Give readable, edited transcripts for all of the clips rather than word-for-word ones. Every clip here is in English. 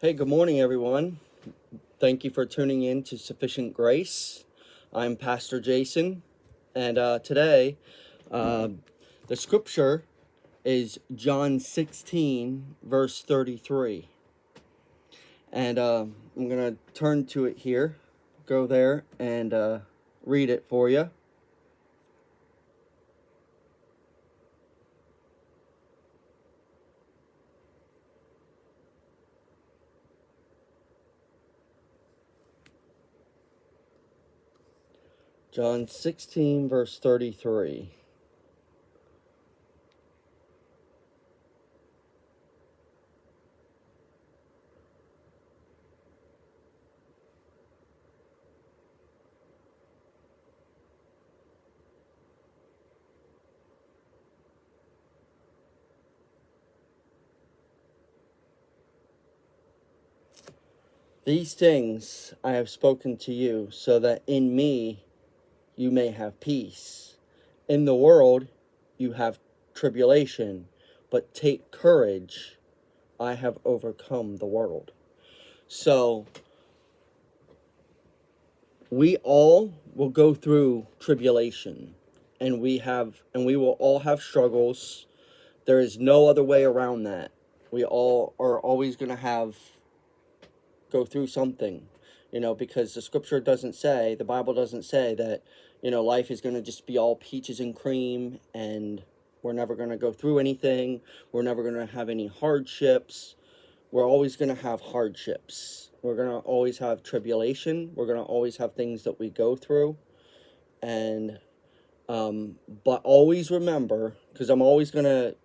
Hey, good morning, everyone. Thank you for tuning in to Sufficient Grace. I'm Pastor Jason, and today uh, the scripture is John 16, verse 33. And I'm going to turn to it here, go there, and read it for you. John 16, verse 33. These things I have spoken to you, so that in me you may have peace. In the world you have tribulation, but take courage. I have overcome the world. So we all will go through tribulation, and we will all have struggles. There is no other way around that. We all are always going to go through something, because the Bible doesn't say that, life is going to just be all peaches and cream and we're never going to go through anything. We're never going to have any hardships. We're always going to have hardships. We're going to always have tribulation. We're going to always have things that we go through. And, but always remember, because I'm always going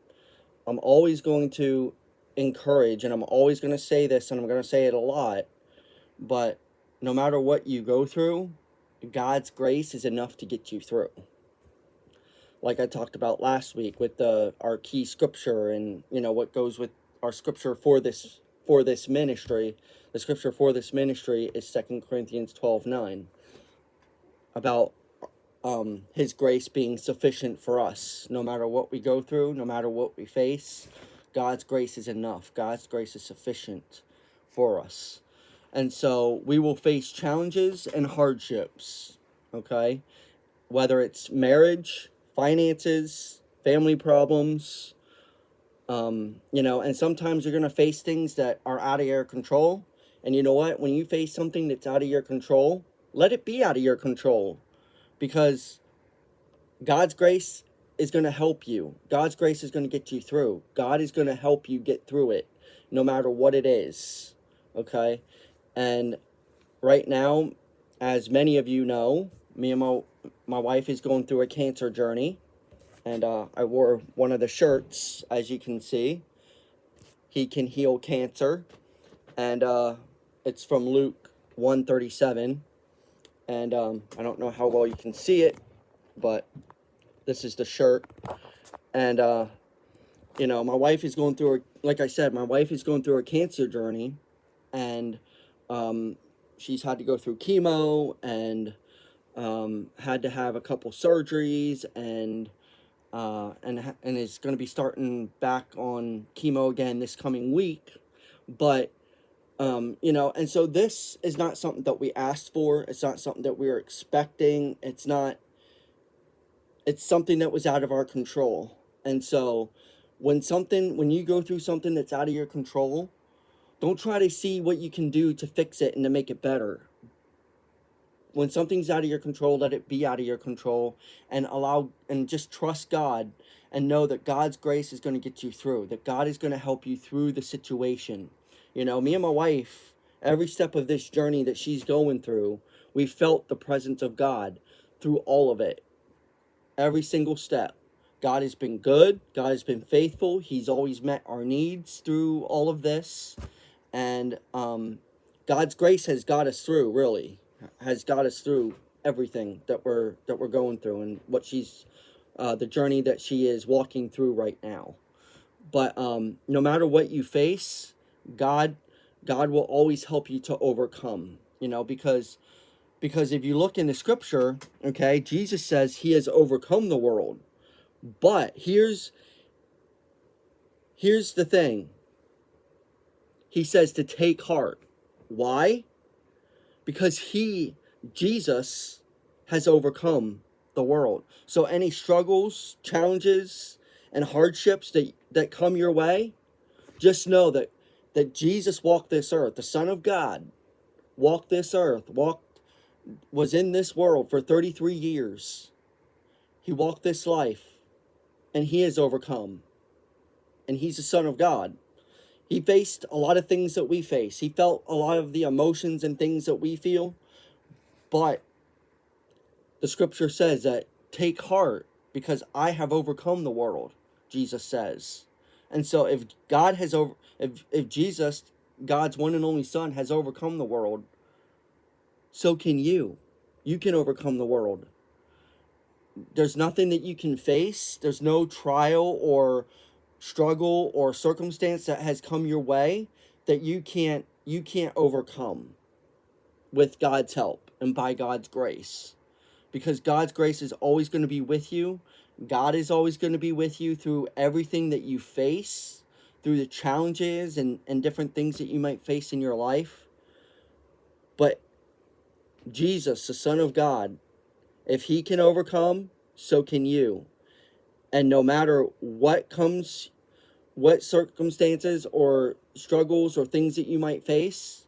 to encourage, and I'm always going to say this, and I'm going to say it a lot, but no matter what you go through, God's grace is enough to get you through. Like I talked about last week with our key scripture, and what goes with our scripture for this ministry. The scripture for this ministry is 2 Corinthians 12:9, about his grace being sufficient for us. No matter what we go through, no matter what we face, God's grace is enough. God's grace is sufficient for us. And so we will face challenges and hardships, okay? Whether it's marriage, finances, family problems, and sometimes you're going to face things that are out of your control. And you know what? When you face something that's out of your control, let it be out of your control, because God's grace is going to help you. God's grace is going to get you through. God is going to help you get through it, no matter what it is, okay? And right now, as many of you know, me and my wife is going through a cancer journey. And I wore one of the shirts, as you can see. He can heal cancer. And it's from Luke 1:37. And I don't know how well you can see it, but this is the shirt. And, my wife is going through, like I said, my wife is going through a cancer journey. And she's had to go through chemo and had to have a couple surgeries, and is going to be starting back on chemo again this coming week. But and so this is not something that we asked for. It's not something that we were expecting. It's something that was out of our control. And so when you go through something that's out of your control, don't try to see what you can do to fix it and to make it better. When something's out of your control, let it be out of your control, and just trust God, and know that God's grace is going to get you through, that God is going to help you through the situation. Me and my wife, every step of this journey that she's going through, we felt the presence of God through all of it. Every single step. God has been good. God has been faithful. He's always met our needs through all of this. And God's grace has got us through, really. Has got us through everything that we're going through, and what she's the journey that she is walking through right now. But no matter what you face, God will always help you to overcome. Because if you look in the scripture, okay, Jesus says he has overcome the world. But here's the thing. he says to take heart. Why? Because Jesus, has overcome the world. So any struggles, challenges, and hardships that come your way, just know that Jesus walked this earth. The Son of God walked this earth, was in this world for 33 years. He walked this life, and he has overcome. And he's the Son of God. He faced a lot of things that we face. He felt a lot of the emotions and things that we feel. But the scripture says that take heart because I have overcome the world, Jesus says. And so if Jesus, God's one and only Son, has overcome the world, so can you. You can overcome the world. There's nothing that you can face. There's no trial or struggle or circumstance that has come your way that you can't overcome with God's help and by God's grace. Because God's grace is always going to be with you. God is always going to be with you through everything that you face, through the challenges and different things that you might face in your life. But Jesus, the Son of God, if he can overcome, so can you. And no matter what comes, what circumstances or struggles or things that you might face,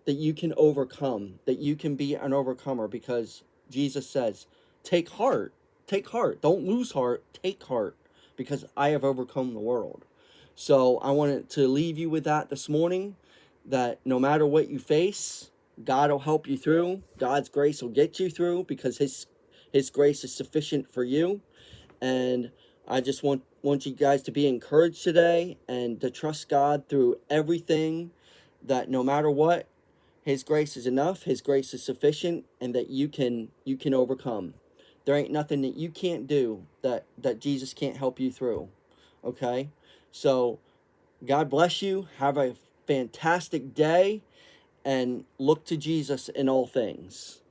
that you can overcome, that you can be an overcomer, because Jesus says, take heart, don't lose heart, take heart, because I have overcome the world. So I wanted to leave you with that this morning, that no matter what you face, God will help you through. God's grace will get you through, because his grace is sufficient for you. And I just want you guys to be encouraged today and to trust God through everything, that no matter what, his grace is enough, his grace is sufficient, and that you can overcome. There ain't nothing that you can't do that Jesus can't help you through. Okay? So God bless you. Have a fantastic day, and look to Jesus in all things.